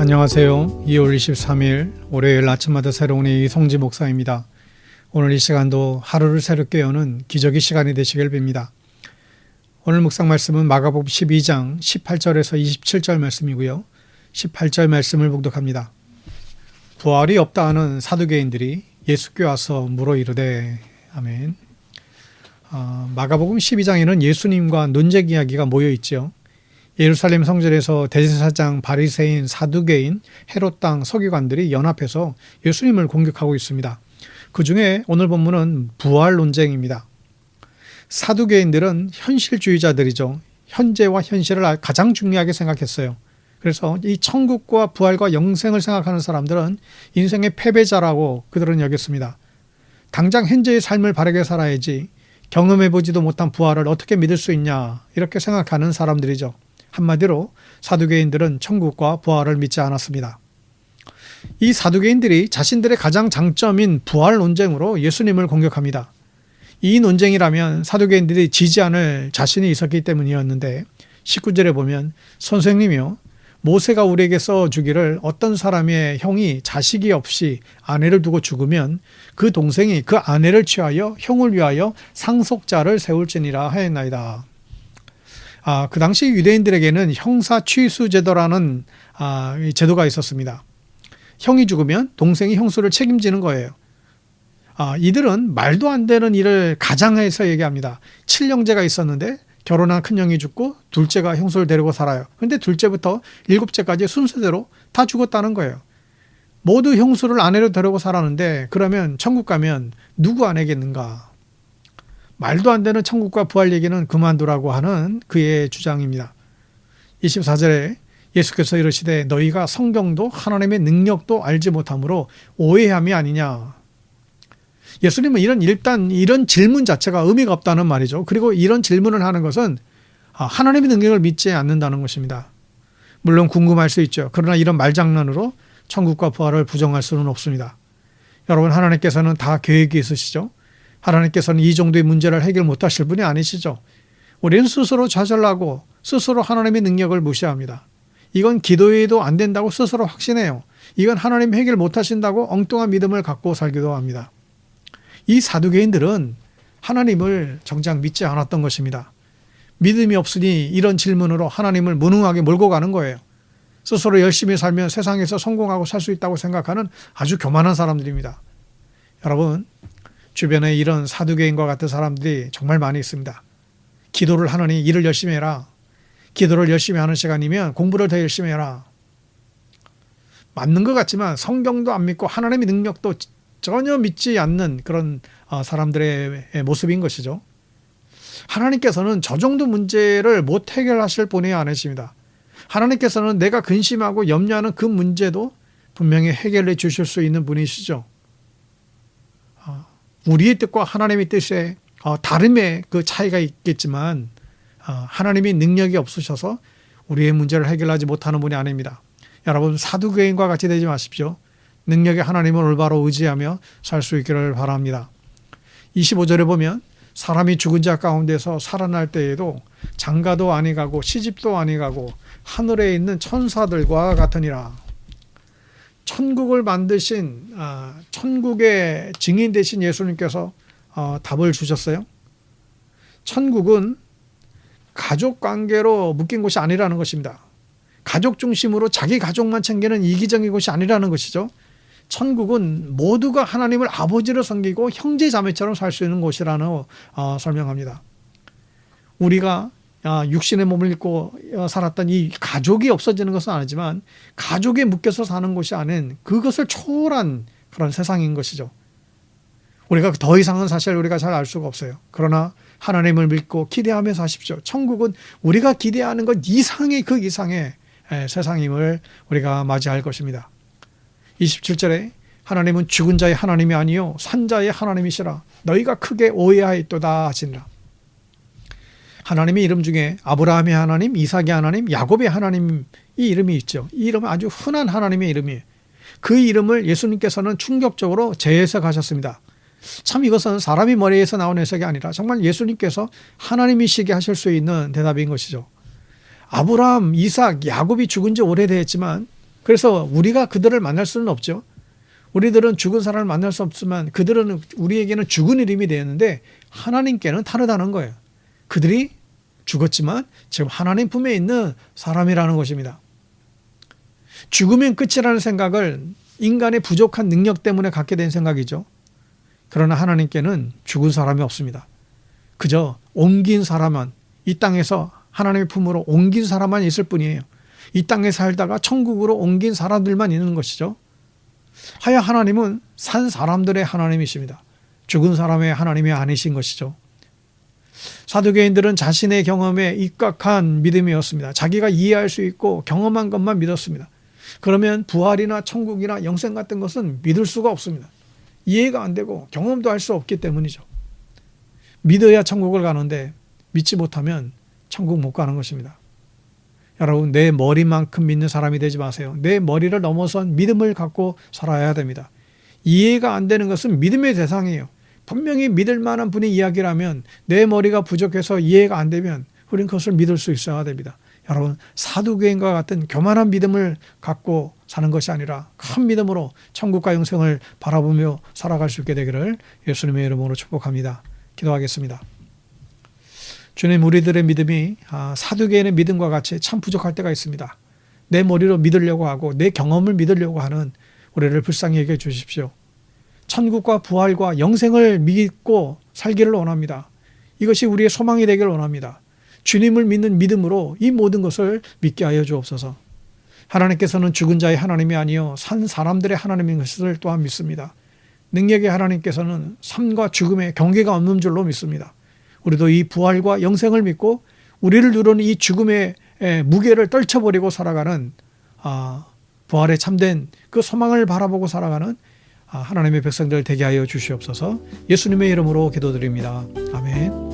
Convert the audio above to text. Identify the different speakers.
Speaker 1: 안녕하세요. 2월 23일 월요일 아침마다 새로운 이성지 목사입니다. 오늘 이 시간도 하루를 새롭게 여는 기적의 시간이 되시길 빕니다. 오늘 묵상 말씀은 마가복음 12장 18절에서 27절 말씀이고요. 18절 말씀을 봉독합니다. 부활이 없다 하는 사두개인들이 예수께 와서 물어 이르되 아멘. 마가복음 12장에는 예수님과 논쟁 이야기가 모여 있죠. 예루살렘 성전에서 대제사장, 바리새인, 사두개인, 헤롯 당 서기관들이 연합해서 예수님을 공격하고 있습니다. 그 중에 오늘 본문은 부활 논쟁입니다. 사두개인들은 현실주의자들이죠. 현재와 현실을 가장 중요하게 생각했어요. 그래서 이 천국과 부활과 영생을 생각하는 사람들은 인생의 패배자라고 그들은 여겼습니다. 당장 현재의 삶을 바르게 살아야지 경험해보지도 못한 부활을 어떻게 믿을 수 있냐 이렇게 생각하는 사람들이죠. 한마디로 사두개인들은 천국과 부활을 믿지 않았습니다. 이 사두개인들이 자신들의 가장 장점인 부활 논쟁으로 예수님을 공격합니다. 이 논쟁이라면 사두개인들이 지지 않을 자신이 있었기 때문이었는데 19절에 보면 선생님이요 모세가 우리에게 써주기를 어떤 사람의 형이 자식이 없이 아내를 두고 죽으면 그 동생이 그 아내를 취하여 형을 위하여 상속자를 세울지니라 하였나이다. 그 당시 유대인들에게는 형사 취수 제도라는 제도가 있었습니다. 형이 죽으면 동생이 형수를 책임지는 거예요. 이들은 말도 안 되는 일을 가장해서 얘기합니다. 칠형제가 있었는데 결혼한 큰형이 죽고 둘째가 형수를 데리고 살아요. 그런데 둘째부터 일곱째까지 순서대로 다 죽었다는 거예요. 모두 형수를 아내로 데리고 살았는데 그러면 천국 가면 누구 아내겠는가? 말도 안 되는 천국과 부활 얘기는 그만두라고 하는 그의 주장입니다. 24절에 예수께서 이르시되 너희가 성경도 하나님의 능력도 알지 못함으로 오해함이 아니냐. 예수님은 일단 이런 질문 자체가 의미가 없다는 말이죠. 그리고 이런 질문을 하는 것은 하나님의 능력을 믿지 않는다는 것입니다. 물론 궁금할 수 있죠. 그러나 이런 말장난으로 천국과 부활을 부정할 수는 없습니다. 여러분 하나님께서는 다 계획이 있으시죠. 하나님께서는 이 정도의 문제를 해결 못하실 분이 아니시죠. 우리는 스스로 좌절하고 스스로 하나님의 능력을 무시합니다. 이건 기도해도 안 된다고 스스로 확신해요. 이건 하나님 해결 못하신다고 엉뚱한 믿음을 갖고 살기도 합니다. 이 사두개인들은 하나님을 정작 믿지 않았던 것입니다. 믿음이 없으니 이런 질문으로 하나님을 무능하게 몰고 가는 거예요. 스스로 열심히 살면 세상에서 성공하고 살 수 있다고 생각하는 아주 교만한 사람들입니다. 여러분 주변에 이런 사두개인과 같은 사람들이 정말 많이 있습니다. 기도를 하느니 일을 열심히 해라. 기도를 열심히 하는 시간이면 공부를 더 열심히 해라. 맞는 것 같지만 성경도 안 믿고 하나님의 능력도 전혀 믿지 않는 그런 사람들의 모습인 것이죠. 하나님께서는 저 정도 문제를 못 해결하실 분이 아니십니다. 하나님께서는 내가 근심하고 염려하는 그 문제도 분명히 해결해 주실 수 있는 분이시죠. 우리의 뜻과 하나님의 뜻에 다름의 그 차이가 있겠지만 하나님의 능력이 없으셔서 우리의 문제를 해결하지 못하는 분이 아닙니다. 여러분 사두개인과 같이 되지 마십시오. 능력의 하나님을 올바로 의지하며 살 수 있기를 바랍니다. 25절에 보면 사람이 죽은 자 가운데서 살아날 때에도 장가도 아니 가고 시집도 아니 가고 하늘에 있는 천사들과 같으니라. 천국을 만드신 천국의 증인 되신 예수님께서 답을 주셨어요. 천국은 가족관계로 묶인 곳이 아니라는 것입니다. 가족 중심으로 자기 가족만 챙기는 이기적인 곳이 아니라는 것이죠. 천국은 모두가 하나님을 아버지로 섬기고 형제 자매처럼 살 수 있는 곳이라는 설명합니다. 우리가 육신의 몸을 입고 살았던 이 가족이 없어지는 것은 아니지만 가족에 묶여서 사는 곳이 아닌 그것을 초월한 그런 세상인 것이죠. 우리가 더 이상은 사실 우리가 잘 알 수가 없어요. 그러나 하나님을 믿고 기대하며 사십시오. 천국은 우리가 기대하는 것 이상의 그 이상의 세상임을 우리가 맞이할 것입니다. 27절에 하나님은 죽은 자의 하나님이 아니요 산 자의 하나님이시라 너희가 크게 오해하였도다 하시니라. 하나님의 이름 중에 아브라함의 하나님, 이삭의 하나님, 야곱의 하나님 이 이름이 있죠. 이 이름은 아주 흔한 하나님의 이름이에요. 그 이름을 예수님께서는 충격적으로 재해석하셨습니다. 참 이것은 사람이 머리에서 나온 해석이 아니라 정말 예수님께서 하나님이시게 하실 수 있는 대답인 것이죠. 아브라함, 이삭, 야곱이 죽은 지 오래됐지만 그래서 우리가 그들을 만날 수는 없죠. 우리들은 죽은 사람을 만날 수 없지만 그들은 우리에게는 죽은 이름이 되었는데 하나님께는 다르다는 거예요. 그들이 죽었지만 지금 하나님 품에 있는 사람이라는 것입니다. 죽으면 끝이라는 생각을 인간의 부족한 능력 때문에 갖게 된 생각이죠. 그러나 하나님께는 죽은 사람이 없습니다. 그저 옮긴 사람만, 이 땅에서 하나님의 품으로 옮긴 사람만 있을 뿐이에요. 이 땅에 살다가 천국으로 옮긴 사람들만 있는 것이죠. 하여 하나님은 산 사람들의 하나님이십니다. 죽은 사람의 하나님이 아니신 것이죠. 사두개인들은 자신의 경험에 입각한 믿음이었습니다. 자기가 이해할 수 있고 경험한 것만 믿었습니다. 그러면 부활이나 천국이나 영생 같은 것은 믿을 수가 없습니다. 이해가 안 되고 경험도 할 수 없기 때문이죠. 믿어야 천국을 가는데 믿지 못하면 천국 못 가는 것입니다. 여러분, 내 머리만큼 믿는 사람이 되지 마세요. 내 머리를 넘어선 믿음을 갖고 살아야 됩니다. 이해가 안 되는 것은 믿음의 대상이에요. 분명히 믿을 만한 분이 이야기를 하면 내 머리가 부족해서 이해가 안 되면 우리는 그것을 믿을 수 있어야 됩니다. 여러분, 사두개인과 같은 교만한 믿음을 갖고 사는 것이 아니라 큰 믿음으로 천국과 영생을 바라보며 살아갈 수 있게 되기를 예수님의 이름으로 축복합니다. 기도하겠습니다. 주님, 우리들의 믿음이 사두개인의 믿음과 같이 참 부족할 때가 있습니다. 내 머리로 믿으려고 하고 내 경험을 믿으려고 하는 우리를 불쌍히 여겨 주십시오. 천국과 부활과 영생을 믿고 살기를 원합니다. 이것이 우리의 소망이 되기를 원합니다. 주님을 믿는 믿음으로 이 모든 것을 믿게 하여 주옵소서. 하나님께서는 죽은 자의 하나님이 아니요 산 사람들의 하나님인 것을 또한 믿습니다. 능력의 하나님께서는 삶과 죽음의 경계가 없는 줄로 믿습니다. 우리도 이 부활과 영생을 믿고 우리를 누르는 이 죽음의 무게를 떨쳐버리고 살아가는 부활에 참된 그 소망을 바라보고 살아가는 하나님의 백성들 되게 하여 주시옵소서. 예수님의 이름으로 기도드립니다. 아멘.